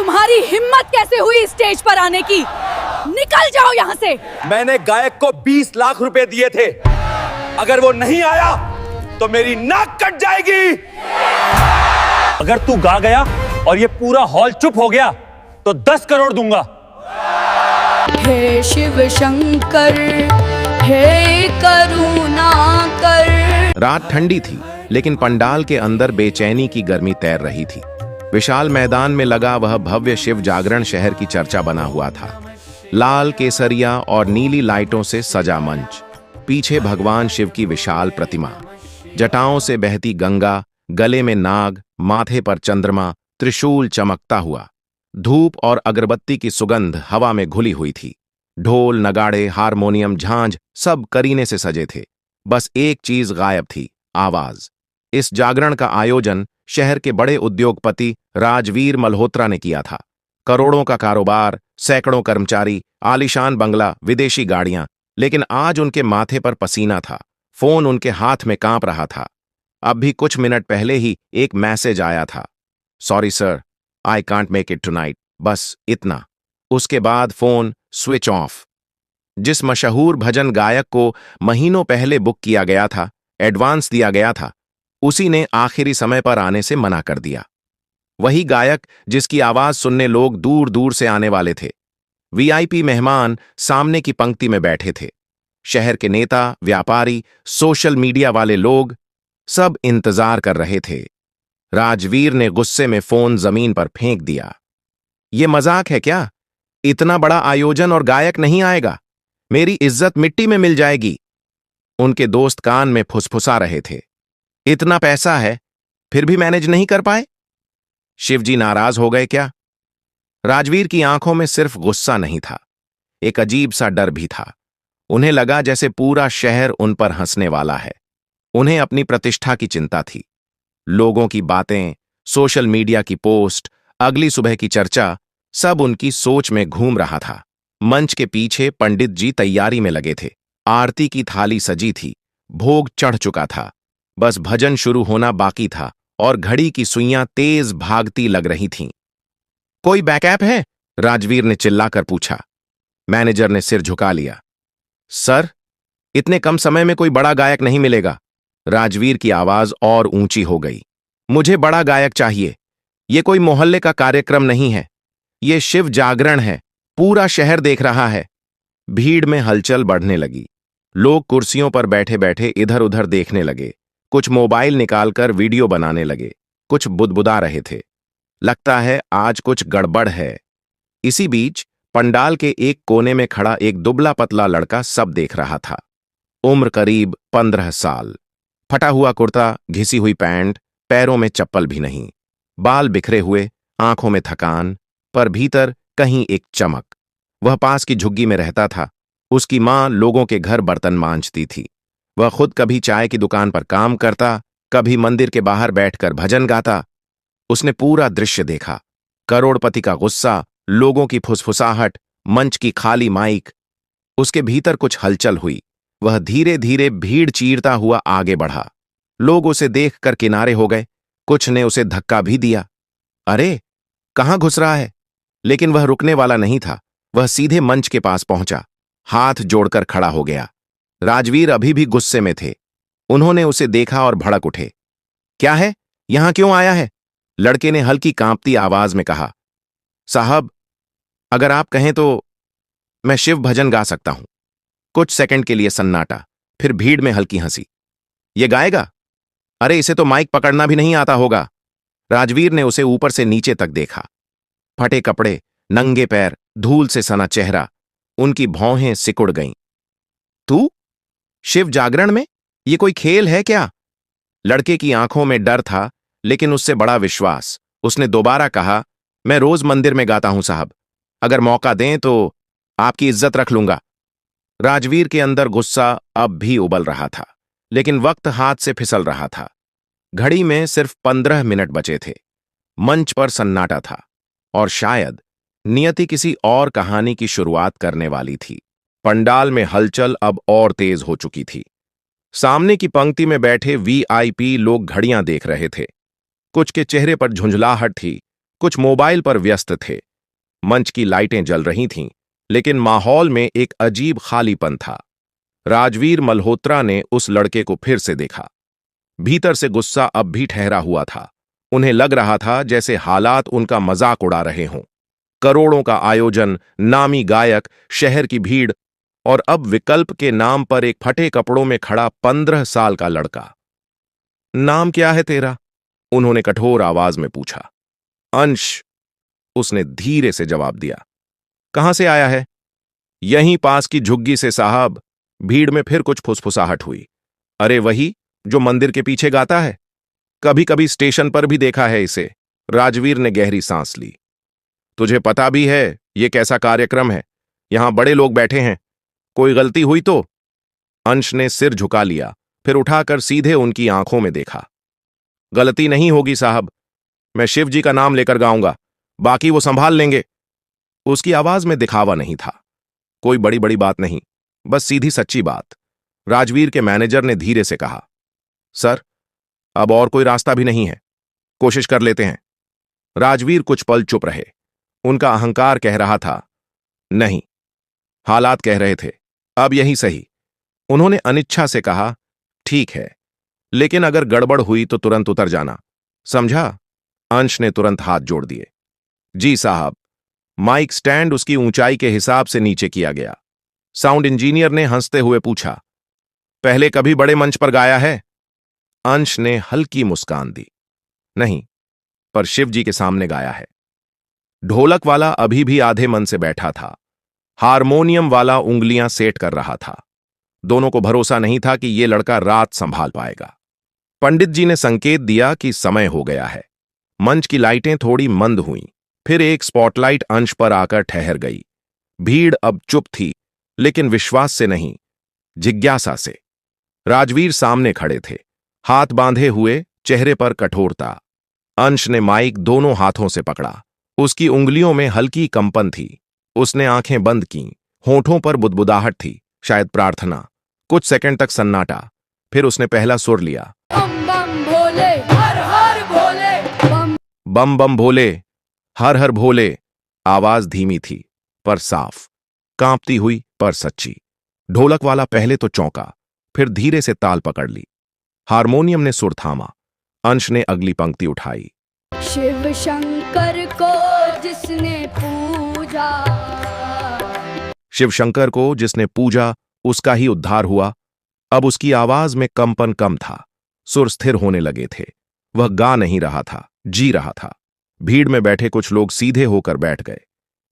तुम्हारी हिम्मत कैसे हुई स्टेज पर आने की? निकल जाओ यहाँ से। मैंने गायक को 20 लाख रुपए दिए थे। अगर वो नहीं आया तो मेरी नाक कट जाएगी। अगर तू गा गया और ये पूरा हॉल चुप हो गया तो 10 करोड़ दूंगा। हे शिव शंकर, हे करुणा कर। रात ठंडी थी, लेकिन पंडाल के अंदर बेचैनी की गर्मी तैर रही थी। विशाल मैदान में लगा वह भव्य शिव जागरण शहर की चर्चा बना हुआ था। लाल, केसरिया और नीली लाइटों से सजा मंच, पीछे भगवान शिव की विशाल प्रतिमा, जटाओं से बहती गंगा, गले में नाग, माथे पर चंद्रमा, त्रिशूल चमकता हुआ। धूप और अगरबत्ती की सुगंध हवा में घुली हुई थी। ढोल, नगाड़े, हारमोनियम, झांझ सब करीने से सजे थे। बस एक चीज गायब थी, आवाज। इस जागरण का आयोजन शहर के बड़े उद्योगपति राजवीर मल्होत्रा ने किया था। करोड़ों का कारोबार, सैकड़ों कर्मचारी, आलीशान बंगला, विदेशी गाड़ियां, लेकिन आज उनके माथे पर पसीना था। फोन उनके हाथ में कांप रहा था। अब भी कुछ मिनट पहले ही एक मैसेज आया था, sorry sir, I can't make it tonight. बस इतना। उसके बाद फोन स्विच ऑफ। जिस मशहूर भजन गायक को महीनों पहले बुक किया गया था, एडवांस दिया गया था, उसी ने आखिरी समय पर आने से मना कर दिया। वही गायक जिसकी आवाज सुनने लोग दूर दूर से आने वाले थे। वीआईपी मेहमान सामने की पंक्ति में बैठे थे। शहर के नेता, व्यापारी, सोशल मीडिया वाले लोग सब इंतजार कर रहे थे। राजवीर ने गुस्से में फोन जमीन पर फेंक दिया। ये मजाक है क्या? इतना बड़ा आयोजन और गायक नहीं आएगा? मेरी इज्जत मिट्टी में मिल जाएगी। उनके दोस्त कान में फुसफुसा रहे थे। इतना पैसा है, फिर भी मैनेज नहीं कर पाए? शिवजी नाराज हो गए क्या? राजवीर की आंखों में सिर्फ गुस्सा नहीं था, एक अजीब सा डर भी था। उन्हें लगा जैसे पूरा शहर उन पर हंसने वाला है। उन्हें अपनी प्रतिष्ठा की चिंता थी। लोगों की बातें, सोशल मीडिया की पोस्ट, अगली सुबह की चर्चा, सब उनकी सोच में घूम रहा था। मंच के पीछे पंडित जी तैयारी में लगे थे। आरती की थाली सजी थी, भोग चढ़ चुका था। बस भजन शुरू होना बाकी था और घड़ी की सुइयां तेज भागती लग रही थीं। कोई बैकअप है? राजवीर ने चिल्लाकर पूछा। मैनेजर ने सिर झुका लिया। सर, इतने कम समय में कोई बड़ा गायक नहीं मिलेगा। राजवीर की आवाज और ऊंची हो गई। मुझे बड़ा गायक चाहिए। ये कोई मोहल्ले का कार्यक्रम नहीं है, ये शिव जागरण है। पूरा शहर देख रहा है। भीड़ में हलचल बढ़ने लगी। लोग कुर्सियों पर बैठे बैठे इधर उधर देखने लगे। कुछ मोबाइल निकालकर वीडियो बनाने लगे, कुछ बुदबुदा रहे थे। लगता है आज कुछ गड़बड़ है। इसी बीच पंडाल के एक कोने में खड़ा एक दुबला पतला लड़का सब देख रहा था। उम्र करीब 15 साल। फटा हुआ कुर्ता, घिसी हुई पैंट, पैरों में चप्पल भी नहीं, बाल बिखरे हुए, आंखों में थकान, पर भीतर कहीं एक चमक। वह पास की झुग्गी में रहता था। उसकी मां लोगों के घर बर्तन मांजती थी। वह खुद कभी चाय की दुकान पर काम करता, कभी मंदिर के बाहर बैठकर भजन गाता। उसने पूरा दृश्य देखा। करोड़पति का गुस्सा, लोगों की फुसफुसाहट, मंच की खाली माइक। उसके भीतर कुछ हलचल हुई। वह धीरे धीरे भीड़ चीरता हुआ आगे बढ़ा। लोग उसे देखकर किनारे हो गए। कुछ ने उसे धक्का भी दिया। अरे, कहां घुस रहा है? लेकिन वह रुकने वाला नहीं था। वह सीधे मंच के पास पहुंचा, हाथ जोड़कर खड़ा हो गया। राजवीर अभी भी गुस्से में थे। उन्होंने उसे देखा और भड़क उठे। क्या है? यहां क्यों आया है? लड़के ने हल्की कांपती आवाज में कहा। साहब, अगर आप कहें तो मैं शिव भजन गा सकता हूं। कुछ सेकंड के लिए सन्नाटा, फिर भीड़ में हल्की हंसी। ये गाएगा? अरे, इसे तो माइक पकड़ना भी नहीं आता होगा। राजवीर ने उसे ऊपर से नीचे तक देखा। फटे कपड़े, नंगे पैर, धूल से सना चेहरा। उनकी भौहें सिकुड़ गईं। तू शिव जागरण में? ये कोई खेल है क्या? लड़के की आंखों में डर था, लेकिन उससे बड़ा विश्वास। उसने दोबारा कहा, मैं रोज मंदिर में गाता हूं साहब। अगर मौका दें तो आपकी इज्जत रख लूंगा। राजवीर के अंदर गुस्सा अब भी उबल रहा था, लेकिन वक्त हाथ से फिसल रहा था। घड़ी में सिर्फ 15 मिनट बचे थे। मंच पर सन्नाटा था और शायद नियति किसी और कहानी की शुरुआत करने वाली थी। पंडाल में हलचल अब और तेज हो चुकी थी। सामने की पंक्ति में बैठे वीआईपी लोग घड़ियां देख रहे थे। कुछ के चेहरे पर झुंझलाहट थी, कुछ मोबाइल पर व्यस्त थे। मंच की लाइटें जल रही थीं, लेकिन माहौल में एक अजीब खालीपन था। राजवीर मल्होत्रा ने उस लड़के को फिर से देखा। भीतर से गुस्सा अब भी ठहरा हुआ था। उन्हें लग रहा था जैसे हालात उनका मजाक उड़ा रहे हों। करोड़ों का आयोजन, नामी गायक, शहर की भीड़, और अब विकल्प के नाम पर एक फटे कपड़ों में खड़ा 15 साल का लड़का। नाम क्या है तेरा? उन्होंने कठोर आवाज में पूछा। अंश, उसने धीरे से जवाब दिया। कहां से आया है? यहीं पास की झुग्गी से साहब। भीड़ में फिर कुछ फुसफुसाहट हुई। अरे वही जो मंदिर के पीछे गाता है, कभी कभी स्टेशन पर भी देखा है इसे। राजवीर ने गहरी सांस ली। तुझे पता भी है ये कैसा कार्यक्रम है? यहां बड़े लोग बैठे हैं, कोई गलती हुई तो? अंश ने सिर झुका लिया, फिर उठाकर सीधे उनकी आंखों में देखा। गलती नहीं होगी साहब, मैं शिव जी का नाम लेकर गाऊंगा, बाकी वो संभाल लेंगे। उसकी आवाज में दिखावा नहीं था। कोई बड़ी बड़ी बात नहीं, बस सीधी सच्ची बात। राजवीर के मैनेजर ने धीरे से कहा। सर, अब और कोई रास्ता भी नहीं है, कोशिश कर लेते हैं। राजवीर कुछ पल चुप रहे। उनका अहंकार कह रहा था नहीं, हालात कह रहे थे अब यही सही। उन्होंने अनिच्छा से कहा, ठीक है, लेकिन अगर गड़बड़ हुई तो तुरंत उतर जाना, समझा? अंश ने तुरंत हाथ जोड़ दिए। जी साहब। माइक स्टैंड उसकी ऊंचाई के हिसाब से नीचे किया गया। साउंड इंजीनियर ने हंसते हुए पूछा, पहले कभी बड़े मंच पर गाया है? अंश ने हल्की मुस्कान दी। नहीं, पर शिव जी के सामने गाया है। ढोलक वाला अभी भी आधे मन से बैठा था। हारमोनियम वाला उंगलियां सेट कर रहा था। दोनों को भरोसा नहीं था कि ये लड़का रात संभाल पाएगा। पंडित जी ने संकेत दिया कि समय हो गया है। मंच की लाइटें थोड़ी मंद हुईं। फिर एक स्पॉटलाइट अंश पर आकर ठहर गई। भीड़ अब चुप थी, लेकिन विश्वास से नहीं, जिज्ञासा से। राजवीर सामने खड़े थे, हाथ बांधे हुए, चेहरे पर कठोरता। अंश ने माइक दोनों हाथों से पकड़ा। उसकी उंगलियों में हल्की कंपन थी। उसने आंखें बंद कीं। होठों पर बुदबुदाहट थी, शायद प्रार्थना। कुछ सेकंड तक सन्नाटा। फिर उसने पहला सुर लिया। बम बम भोले, हर हर भोले, बम बम बम भोले, हर हर भोले। आवाज धीमी थी, पर साफ, कांपती हुई पर सच्ची। ढोलक वाला पहले तो चौंका, फिर धीरे से ताल पकड़ ली। हारमोनियम ने सुर थामा। अंश ने अगली पंक्ति उठाई। शिव शंकर को जिसने पूजा, शिव शंकर को जिसने पूजा, उसका ही उद्धार हुआ। अब उसकी आवाज में कंपन कम था, सुर स्थिर होने लगे थे। वह गा नहीं रहा था, जी रहा था। भीड़ में बैठे कुछ लोग सीधे होकर बैठ गए।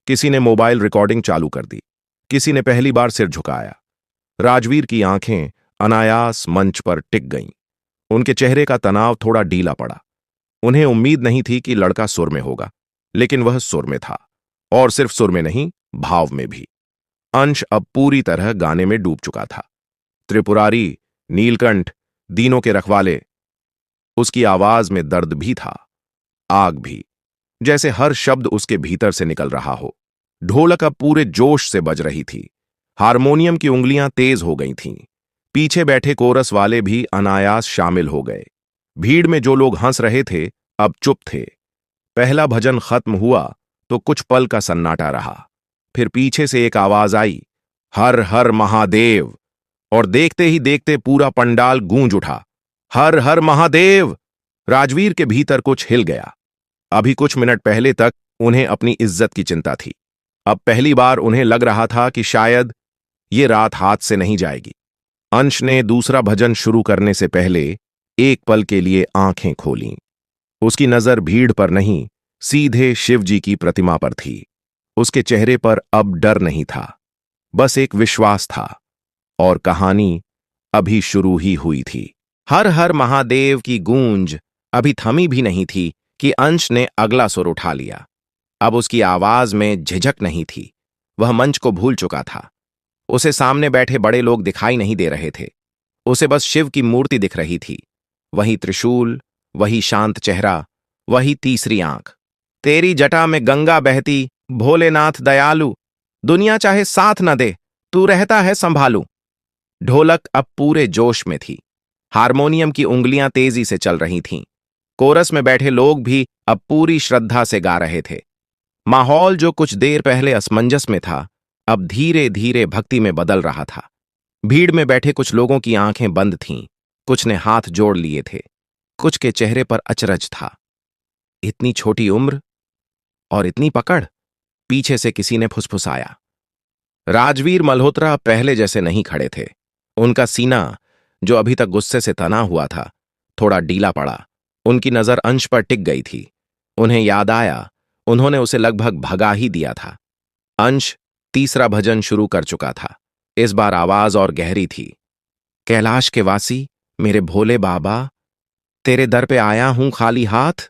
किसी ने मोबाइल रिकॉर्डिंग चालू कर दी, किसी ने पहली बार सिर झुकाया। राजवीर की आंखें अनायास मंच पर टिक गईं। उनके चेहरे का तनाव थोड़ा ढीला पड़ा। उन्हें उम्मीद नहीं थी कि लड़का सुर में होगा, लेकिन वह सुर में था, और सिर्फ सुर में नहीं, भाव में भी। अंश अब पूरी तरह गाने में डूब चुका था। त्रिपुरारी, नीलकंठ, दीनों के रखवाले। उसकी आवाज में दर्द भी था, आग भी, जैसे हर शब्द उसके भीतर से निकल रहा हो। ढोलक अब पूरे जोश से बज रही थी। हारमोनियम की उंगलियां तेज हो गई थीं। पीछे बैठे कोरस वाले भी अनायास शामिल हो गए। भीड़ में जो लोग हंस रहे थे अब चुप थे। पहला भजन खत्म हुआ तो कुछ पल का सन्नाटा रहा। फिर पीछे से एक आवाज आई, हर हर महादेव। और देखते ही देखते पूरा पंडाल गूंज उठा, हर हर महादेव। राजवीर के भीतर कुछ हिल गया। अभी कुछ मिनट पहले तक उन्हें अपनी इज्जत की चिंता थी। अब पहली बार उन्हें लग रहा था कि शायद ये रात हाथ से नहीं जाएगी। अंश ने दूसरा भजन शुरू करने से पहले एक पल के लिए आंखें खोलीं। उसकी नजर भीड़ पर नहीं, सीधे शिव जी की प्रतिमा पर थी। उसके चेहरे पर अब डर नहीं था, बस एक विश्वास था। और कहानी अभी शुरू ही हुई थी। हर हर महादेव की गूंज अभी थमी भी नहीं थी कि अंश ने अगला सुर उठा लिया। अब उसकी आवाज में झिझक नहीं थी। वह मंच को भूल चुका था। उसे सामने बैठे बड़े लोग दिखाई नहीं दे रहे थे। उसे बस शिव की मूर्ति दिख रही थी। वही त्रिशूल, वही शांत चेहरा, वही तीसरी आंख। तेरी जटा में गंगा बहती, भोलेनाथ दयालु, दुनिया चाहे साथ न दे, तू रहता है संभालू। ढोलक अब पूरे जोश में थी। हारमोनियम की उंगलियां तेजी से चल रही थीं। कोरस में बैठे लोग भी अब पूरी श्रद्धा से गा रहे थे। माहौल जो कुछ देर पहले असमंजस में था, अब धीरे धीरे भक्ति में बदल रहा था। भीड़ में बैठे कुछ लोगों की आंखें बंद थीं, कुछ ने हाथ जोड़ लिए थे, कुछ के चेहरे पर अचरज था। इतनी छोटी उम्र और इतनी पकड़, पीछे से किसी ने फुसफुसाया। राजवीर मल्होत्रा पहले जैसे नहीं खड़े थे। उनका सीना, जो अभी तक गुस्से से तना हुआ था, थोड़ा ढीला पड़ा। उनकी नजर अंश पर टिक गई थी। उन्हें याद आया, उन्होंने उसे लगभग भगा ही दिया था। अंश तीसरा भजन शुरू कर चुका था। इस बार आवाज और गहरी थी। कैलाश के वासी, मेरे भोले बाबा, तेरे दर पे आया हूं खाली हाथ।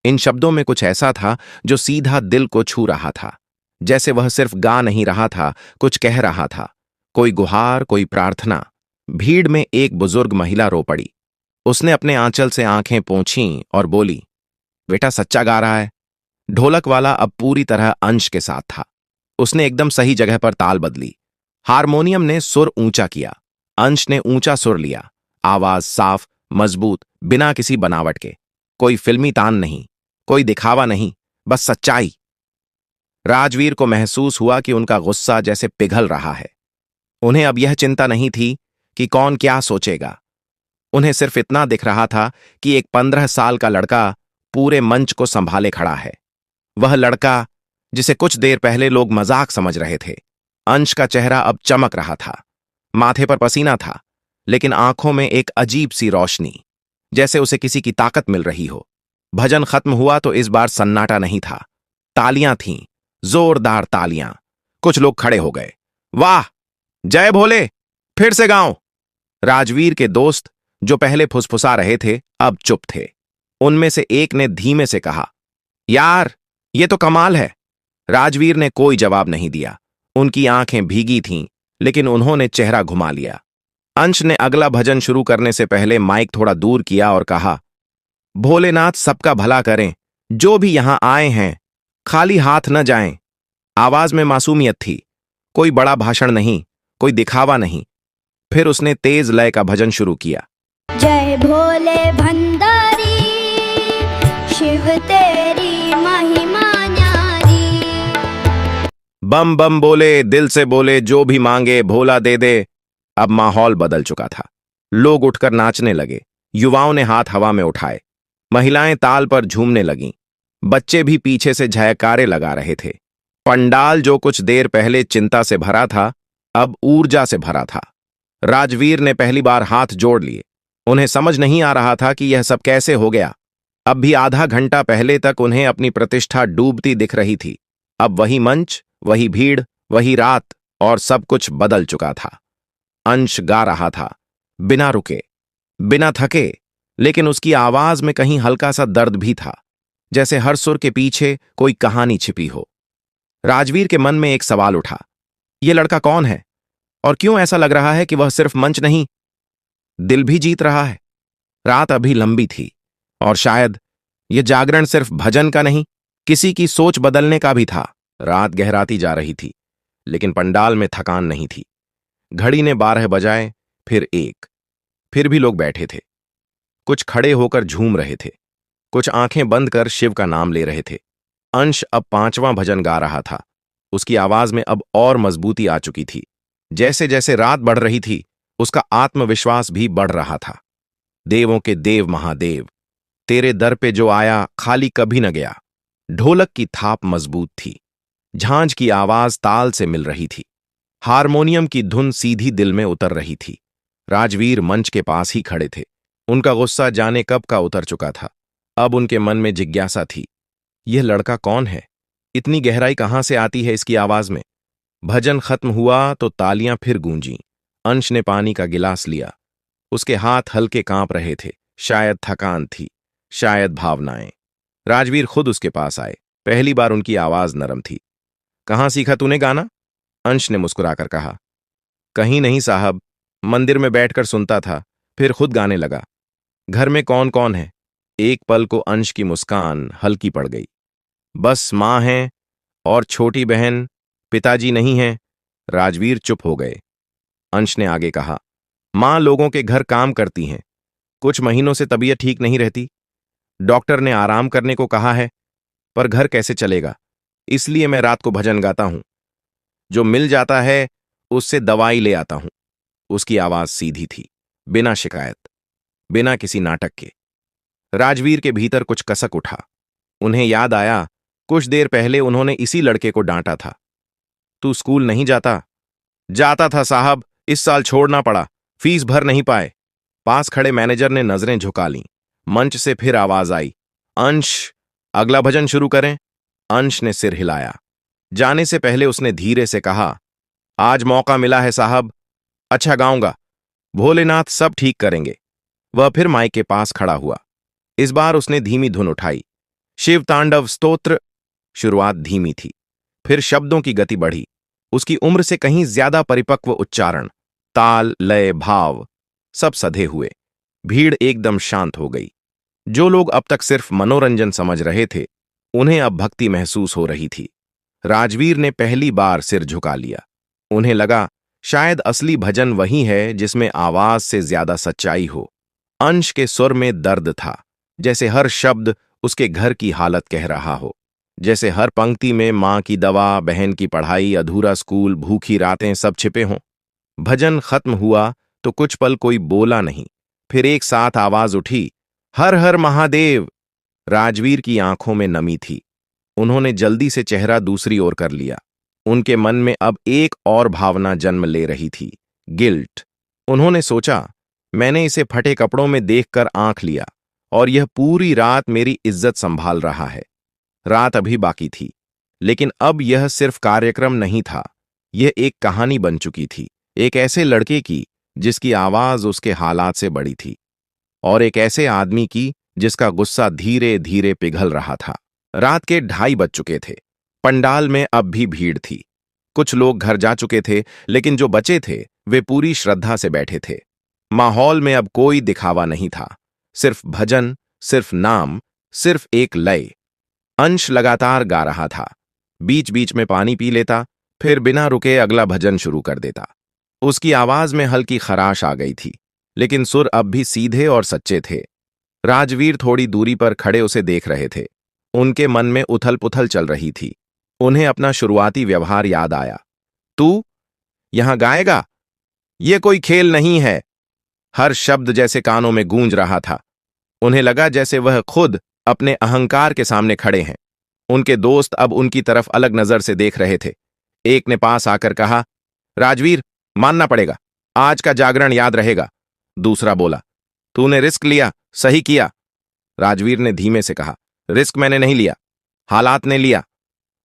इन शब्दों में कुछ ऐसा था जो सीधा दिल को छू रहा था, जैसे वह सिर्फ गा नहीं रहा था, कुछ कह रहा था। कोई गुहार, कोई प्रार्थना। भीड़ में एक बुजुर्ग महिला रो पड़ी। उसने अपने आंचल से आंखें पोंछीं और बोली, बेटा सच्चा गा रहा है। ढोलक वाला अब पूरी तरह अंश के साथ था। उसने एकदम सही जगह पर ताल बदली। हारमोनियम ने सुर ऊंचा किया, अंश ने ऊंचा सुर लिया। आवाज साफ, मजबूत, बिना किसी बनावट के। कोई फिल्मी तान नहीं, कोई दिखावा नहीं, बस सच्चाई। राजवीर को महसूस हुआ कि उनका गुस्सा जैसे पिघल रहा है। उन्हें अब यह चिंता नहीं थी कि कौन क्या सोचेगा। उन्हें सिर्फ इतना दिख रहा था कि एक 15 साल का लड़का पूरे मंच को संभाले खड़ा है। वह लड़का जिसे कुछ देर पहले लोग मजाक समझ रहे थे। अंश का चेहरा अब चमक रहा था। माथे पर पसीना था, लेकिन आंखों में एक अजीब सी रोशनी, जैसे उसे किसी की ताकत मिल रही हो। भजन खत्म हुआ तो इस बार सन्नाटा नहीं था। तालियां थीं, जोरदार तालियां। कुछ लोग खड़े हो गए। वाह, जय भोले, फिर से गाओ। राजवीर के दोस्त, जो पहले फुसफुसा रहे थे, अब चुप थे। उनमें से एक ने धीमे से कहा, यार, ये तो कमाल है। राजवीर ने कोई जवाब नहीं दिया। उनकी आंखें भीगी थीं, लेकिन उन्होंने चेहरा घुमा लिया। अंश ने अगला भजन शुरू करने से पहले माइक थोड़ा दूर किया और कहा, भोलेनाथ सबका भला करें, जो भी यहां आए हैं खाली हाथ न जाएं। आवाज में मासूमियत थी, कोई बड़ा भाषण नहीं, कोई दिखावा नहीं। फिर उसने तेज लय का भजन शुरू किया। जय भोले भंडारी, शिव तेरी महिमा न्यारी। बम बम बोले, दिल से बोले, जो भी मांगे भोला दे दे। अब माहौल बदल चुका था। लोग उठकर नाचने लगे। युवाओं ने हाथ हवा में उठाए। महिलाएं ताल पर झूमने लगीं। बच्चे भी पीछे से जयकारे लगा रहे थे। पंडाल जो कुछ देर पहले चिंता से भरा था, अब ऊर्जा से भरा था। राजवीर ने पहली बार हाथ जोड़ लिए। उन्हें समझ नहीं आ रहा था कि यह सब कैसे हो गया। अब भी आधा घंटा पहले तक उन्हें अपनी प्रतिष्ठा डूबती दिख रही थी। अब वही मंच, वही भीड़, वही रात, और सब कुछ बदल चुका था। अंश गा रहा था, बिना रुके, बिना थके, लेकिन उसकी आवाज में कहीं हल्का सा दर्द भी था, जैसे हर सुर के पीछे कोई कहानी छिपी हो। राजवीर के मन में एक सवाल उठा, यह लड़का कौन है और क्यों ऐसा लग रहा है कि वह सिर्फ मंच नहीं, दिल भी जीत रहा है। रात अभी लंबी थी और शायद यह जागरण सिर्फ भजन का नहीं, किसी की सोच बदलने का भी था। रात गहराती जा रही थी, लेकिन पंडाल में थकान नहीं थी। घड़ी ने 12 बजाए, फिर 1। फिर भी लोग बैठे थे। कुछ खड़े होकर झूम रहे थे, कुछ आंखें बंद कर शिव का नाम ले रहे थे। अंश अब 5वां भजन गा रहा था। उसकी आवाज में अब और मजबूती आ चुकी थी। जैसे जैसे रात बढ़ रही थी, उसका आत्मविश्वास भी बढ़ रहा था। देवों के देव महादेव, तेरे दर पे जो आया खाली कभी न गया। ढोलक की थाप मजबूत थी। झांझ की आवाज ताल से मिल रही थी। हारमोनियम की धुन सीधी दिल में उतर रही थी। राजवीर मंच के पास ही खड़े थे। उनका गुस्सा जाने कब का उतर चुका था। अब उनके मन में जिज्ञासा थी, यह लड़का कौन है? इतनी गहराई कहां से आती है इसकी आवाज में? भजन खत्म हुआ तो तालियां फिर गूंजीं। अंश ने पानी का गिलास लिया। उसके हाथ हल्के कांप रहे थे। शायद थकान थी, शायद भावनाएं। राजवीर खुद उसके पास आए। पहली बार उनकी आवाज नरम थी। कहां सीखा तूने गाना? अंश ने मुस्कुराकर कहा, कहीं नहीं साहब, मंदिर में बैठकर सुनता था, फिर खुद गाने लगा। घर में कौन कौन है? एक पल को अंश की मुस्कान हल्की पड़ गई। बस मां है और छोटी बहन, पिताजी नहीं है। राजवीर चुप हो गए। अंश ने आगे कहा, मां लोगों के घर काम करती हैं, कुछ महीनों से तबीयत ठीक नहीं रहती। डॉक्टर ने आराम करने को कहा है, पर घर कैसे चलेगा, इसलिए मैं रात को भजन गाता हूं। जो मिल जाता है उससे दवाई ले आता हूं। उसकी आवाज सीधी थी, बिना शिकायत, बिना किसी नाटक के। राजवीर के भीतर कुछ कसक उठा। उन्हें याद आया, कुछ देर पहले उन्होंने इसी लड़के को डांटा था। तू स्कूल नहीं जाता? जाता था साहब, इस साल छोड़ना पड़ा, फीस भर नहीं पाए। पास खड़े मैनेजर ने नजरें झुका लीं। मंच से फिर आवाज आई, अंश, अगला भजन शुरू करें। अंश ने सिर हिलाया। जाने से पहले उसने धीरे से कहा, आज मौका मिला है साहब, अच्छा गाऊंगा, भोलेनाथ सब ठीक करेंगे। वह फिर माइक के पास खड़ा हुआ। इस बार उसने धीमी धुन उठाई, शिव तांडव स्तोत्र। शुरुआत धीमी थी, फिर शब्दों की गति बढ़ी। उसकी उम्र से कहीं ज्यादा परिपक्व उच्चारण, ताल, लय, भाव सब सधे हुए। भीड़ एकदम शांत हो गई। जो लोग अब तक सिर्फ मनोरंजन समझ रहे थे, उन्हें अब भक्ति महसूस हो रही थी। राजवीर ने पहली बार सिर झुका लिया। उन्हें लगा शायद असली भजन वही है जिसमें आवाज से ज्यादा सच्चाई हो। अंश के सुर में दर्द था, जैसे हर शब्द उसके घर की हालत कह रहा हो, जैसे हर पंक्ति में मां की दवा, बहन की पढ़ाई, अधूरा स्कूल, भूखी रातें सब छिपे हों। भजन खत्म हुआ तो कुछ पल कोई बोला नहीं। फिर एक साथ आवाज उठी, हर हर महादेव। राजवीर की आंखों में नमी थी। उन्होंने जल्दी से चेहरा दूसरी ओर कर लिया। उनके मन में अब एक और भावना जन्म ले रही थी, गिल्ट। उन्होंने सोचा, मैंने इसे फटे कपड़ों में देखकर आंख लिया और यह पूरी रात मेरी इज्जत संभाल रहा है। रात अभी बाकी थी, लेकिन अब यह सिर्फ कार्यक्रम नहीं था, यह एक कहानी बन चुकी थी। एक ऐसे लड़के की जिसकी आवाज उसके हालात से बड़ी थी, और एक ऐसे आदमी की जिसका गुस्सा धीरे धीरे पिघल रहा था। रात के 2:30 बज चुके थे। पंडाल में अब भी भीड़ थी। कुछ लोग घर जा चुके थे, लेकिन जो बचे थे वे पूरी श्रद्धा से बैठे थे। माहौल में अब कोई दिखावा नहीं था, सिर्फ भजन, सिर्फ नाम, सिर्फ एक लय। अंश लगातार गा रहा था, बीच बीच में पानी पी लेता, फिर बिना रुके अगला भजन शुरू कर देता। उसकी आवाज में हल्की खराश आ गई थी, लेकिन सुर अब भी सीधे और सच्चे थे। राजवीर थोड़ी दूरी पर खड़े उसे देख रहे थे। उनके मन में उथल पुथल चल रही थी। उन्हें अपना शुरुआती व्यवहार याद आया। तू यहां गाएगा? यह कोई खेल नहीं है। हर शब्द जैसे कानों में गूंज रहा था। उन्हें लगा जैसे वह खुद अपने अहंकार के सामने खड़े हैं। उनके दोस्त अब उनकी तरफ अलग नजर से देख रहे थे। एक ने पास आकर कहा, राजवीर, मानना पड़ेगा, आज का जागरण याद रहेगा। दूसरा बोला, तूने रिस्क लिया, सही किया। राजवीर ने धीमे से कहा, रिस्क मैंने नहीं लिया, हालात ने लिया।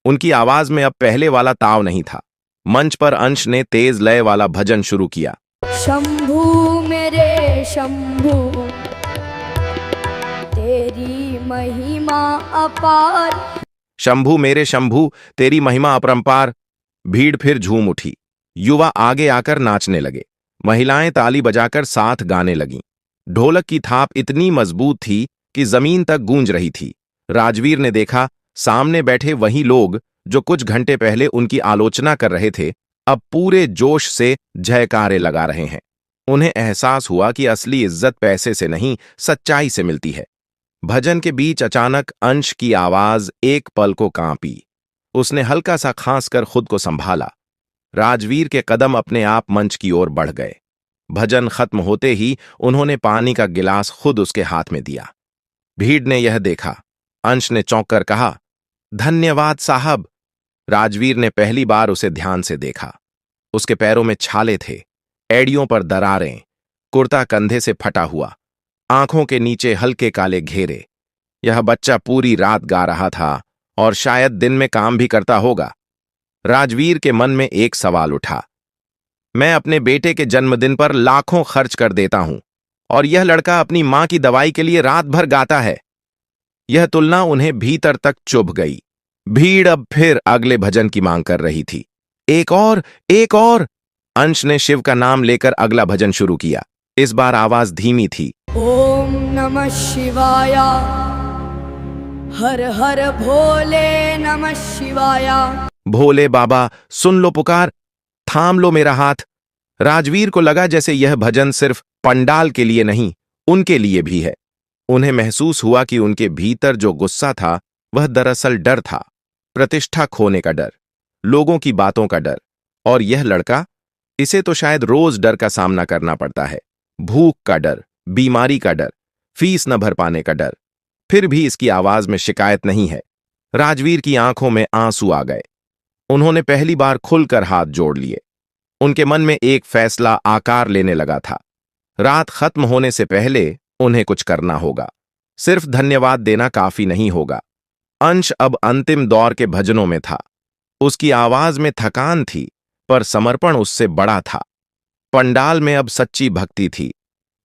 उनकी आवाज में अब पहले वाला ताव नहीं था। मंच पर अंश ने तेज लय वाला भजन शुरू किया। शंभू मेरे शंभू, तेरी महिमा अपार। शंभू मेरे शंभू, तेरी महिमा अपरंपार। भीड़ फिर झूम उठी। युवा आगे आकर नाचने लगे। महिलाएं ताली बजाकर साथ गाने लगीं। ढोलक की थाप इतनी मजबूत थी कि जमीन तक गूंज रही थी। राजवीर ने देखा, सामने बैठे वही लोग जो कुछ घंटे पहले उनकी आलोचना कर रहे थे, अब पूरे जोश से जयकारे लगा रहे हैं। उन्हें एहसास हुआ कि असली इज्जत पैसे से नहीं, सच्चाई से मिलती है। भजन के बीच अचानक अंश की आवाज एक पल को कांपी। उसने हल्का सा खांस कर खुद को संभाला। राजवीर के कदम अपने आप मंच की ओर बढ़ गए। भजन खत्म होते ही उन्होंने पानी का गिलास खुद उसके हाथ में दिया। भीड़ ने यह देखा। अंश ने चौंक कर कहा, धन्यवाद साहब। राजवीर ने पहली बार उसे ध्यान से देखा। उसके पैरों में छाले थे, एड़ियों पर दरारें, कुर्ता कंधे से फटा हुआ, आंखों के नीचे हल्के काले घेरे। यह बच्चा पूरी रात गा रहा था और शायद दिन में काम भी करता होगा। राजवीर के मन में एक सवाल उठा, मैं अपने बेटे के जन्मदिन पर लाखों खर्च कर देता हूं और यह लड़का अपनी मां की दवाई के लिए रात भर गाता है। यह तुलना उन्हें भीतर तक चुभ गई। भीड़ अब फिर अगले भजन की मांग कर रही थी। एक और, एक और। अंश ने शिव का नाम लेकर अगला भजन शुरू किया। इस बार आवाज धीमी थी। ओम नमः शिवाय, हर हर भोले नमः शिवाय। भोले बाबा, सुन लो पुकार, थाम लो मेरा हाथ। राजवीर को लगा जैसे यह भजन सिर्फ पंडाल के लिए नहीं, उनके लिए भी है। उन्हें महसूस हुआ कि उनके भीतर जो गुस्सा था वह दरअसल डर था, प्रतिष्ठा खोने का डर, लोगों की बातों का डर। और यह लड़का, इसे तो शायद रोज डर का सामना करना पड़ता है, भूख का डर, बीमारी का डर, फीस न भर पाने का डर। फिर भी इसकी आवाज में शिकायत नहीं है। राजवीर की आंखों में आंसू आ गए। उन्होंने पहली बार खुलकर हाथ जोड़ लिए। उनके मन में एक फैसला आकार लेने लगा था। रात खत्म होने से पहले उन्हें कुछ करना होगा। सिर्फ धन्यवाद देना काफी नहीं होगा। अंश अब अंतिम दौर के भजनों में था। उसकी आवाज में थकान थी, पर समर्पण उससे बड़ा था। पंडाल में अब सच्ची भक्ति थी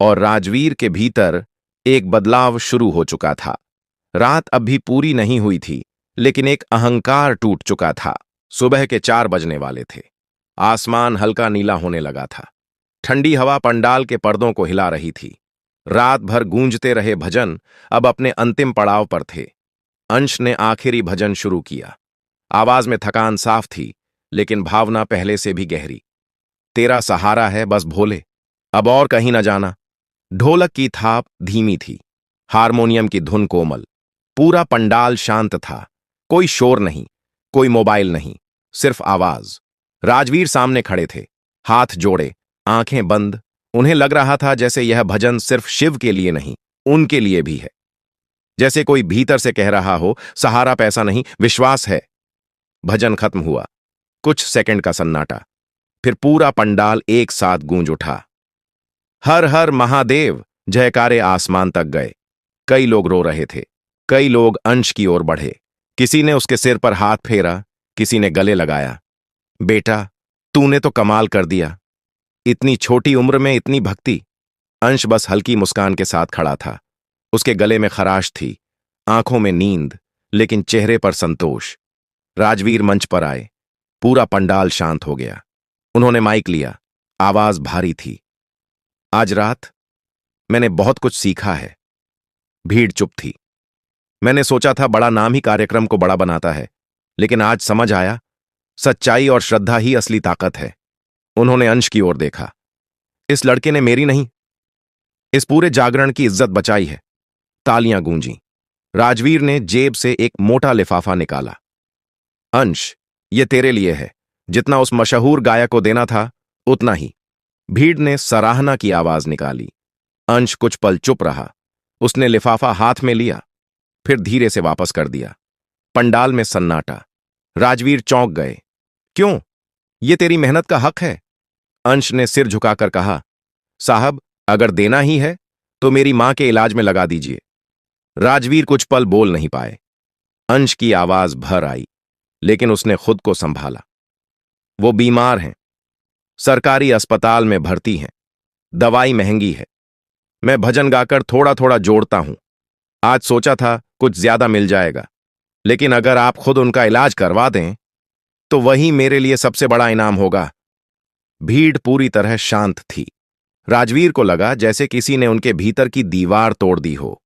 और राजवीर के भीतर एक बदलाव शुरू हो चुका था। रात अब भी पूरी नहीं हुई थी, लेकिन एक अहंकार टूट चुका था। सुबह के 4 बजने वाले थे। आसमान हल्का नीला होने लगा था। ठंडी हवा पंडाल के पर्दों को हिला रही थी। रात भर गूंजते रहे भजन अब अपने अंतिम पड़ाव पर थे। अंश ने आखिरी भजन शुरू किया। आवाज में थकान साफ थी, लेकिन भावना पहले से भी गहरी। तेरा सहारा है बस भोले, अब और कहीं न जाना। ढोलक की थाप धीमी थी, हारमोनियम की धुन कोमल। पूरा पंडाल शांत था। कोई शोर नहीं, कोई मोबाइल नहीं, सिर्फ आवाज। राजवीर सामने खड़े थे, हाथ जोड़े, आंखें बंद। उन्हें लग रहा था जैसे यह भजन सिर्फ शिव के लिए नहीं, उनके लिए भी है। जैसे कोई भीतर से कह रहा हो, सहारा पैसा नहीं, विश्वास है। भजन खत्म हुआ। कुछ सेकंड का सन्नाटा, फिर पूरा पंडाल एक साथ गूंज उठा। हर हर महादेव जयकारे आसमान तक गए। कई लोग रो रहे थे, कई लोग अंश की ओर बढ़े। किसी ने उसके सिर पर हाथ फेरा, किसी ने गले लगाया। बेटा, तूने तो कमाल कर दिया। इतनी छोटी उम्र में इतनी भक्ति। अंश बस हल्की मुस्कान के साथ खड़ा था। उसके गले में खराश थी, आंखों में नींद, लेकिन चेहरे पर संतोष। राजवीर मंच पर आए। पूरा पंडाल शांत हो गया। उन्होंने माइक लिया। आवाज भारी थी। आज रात मैंने बहुत कुछ सीखा है। भीड़ चुप थी। मैंने सोचा था बड़ा नाम ही कार्यक्रम को बड़ा बनाता है, लेकिन आज समझ आया, सच्चाई और श्रद्धा ही असली ताकत है। उन्होंने अंश की ओर देखा। इस लड़के ने मेरी नहीं, इस पूरे जागरण की इज्जत बचाई है। तालियां गूंजी। राजवीर ने जेब से एक मोटा लिफाफा निकाला। अंश, ये तेरे लिए है। जितना उस मशहूर गायक को देना था, उतना ही। भीड़ ने सराहना की आवाज निकाली। अंश कुछ पल चुप रहा। उसने लिफाफा हाथ में लिया, फिर धीरे से वापस कर दिया। पंडाल में सन्नाटा। राजवीर चौंक गए। क्यों? ये तेरी मेहनत का हक है। अंश ने सिर झुकाकर कहा, साहब, अगर देना ही है तो मेरी मां के इलाज में लगा दीजिए। राजवीर कुछ पल बोल नहीं पाए। अंश की आवाज भर आई, लेकिन उसने खुद को संभाला। वो बीमार हैं, सरकारी अस्पताल में भर्ती हैं, दवाई महंगी है। मैं भजन गाकर थोड़ा थोड़ा जोड़ता हूं। आज सोचा था कुछ ज्यादा मिल जाएगा, लेकिन अगर आप खुद उनका इलाज करवा दें तो वही मेरे लिए सबसे बड़ा इनाम होगा। भीड़ पूरी तरह शांत थी। राजवीर को लगा जैसे किसी ने उनके भीतर की दीवार तोड़ दी हो।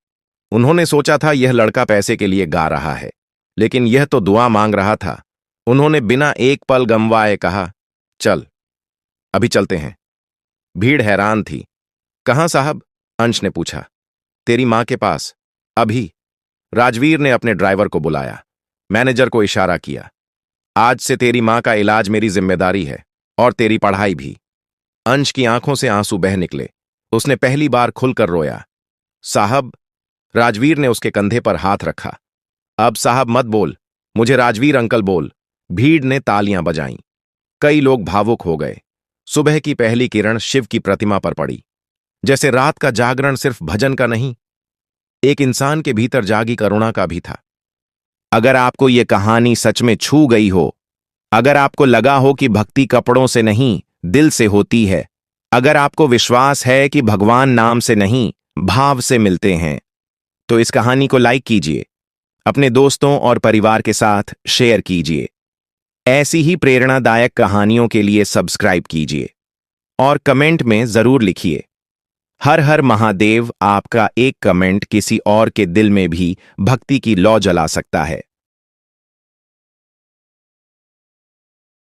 उन्होंने सोचा था यह लड़का पैसे के लिए गा रहा है, लेकिन यह तो दुआ मांग रहा था। उन्होंने बिना एक पल गंवाए कहा, चल, अभी चलते हैं। भीड़ हैरान थी। कहां साहब? अंश ने पूछा। तेरी मां के पास, अभी। राजवीर ने अपने ड्राइवर को बुलाया। मैनेजर को इशारा किया। आज से तेरी मां का इलाज मेरी जिम्मेदारी है, और तेरी पढ़ाई भी। अंश की आंखों से आंसू बह निकले। उसने पहली बार खुलकर रोया। साहब, राजवीर ने उसके कंधे पर हाथ रखा। अब साहब मत बोल, मुझे राजवीर अंकल बोल। भीड़ ने तालियां बजाईं। कई लोग भावुक हो गए। सुबह की पहली किरण शिव की प्रतिमा पर पड़ी। जैसे रात का जागरण सिर्फ भजन का नहीं, एक इंसान के भीतर जागी करुणा का भी था। अगर आपको यह कहानी सच में छू गई हो, अगर आपको लगा हो कि भक्ति कपड़ों से नहीं दिल से होती है, अगर आपको विश्वास है कि भगवान नाम से नहीं भाव से मिलते हैं, तो इस कहानी को लाइक कीजिए, अपने दोस्तों और परिवार के साथ शेयर कीजिए। ऐसी ही प्रेरणादायक कहानियों के लिए सब्सक्राइब कीजिए और कमेंट में जरूर लिखिए। हर हर महादेव। आपका एक कमेंट किसी और के दिल में भी भक्ति की लौ जला सकता है।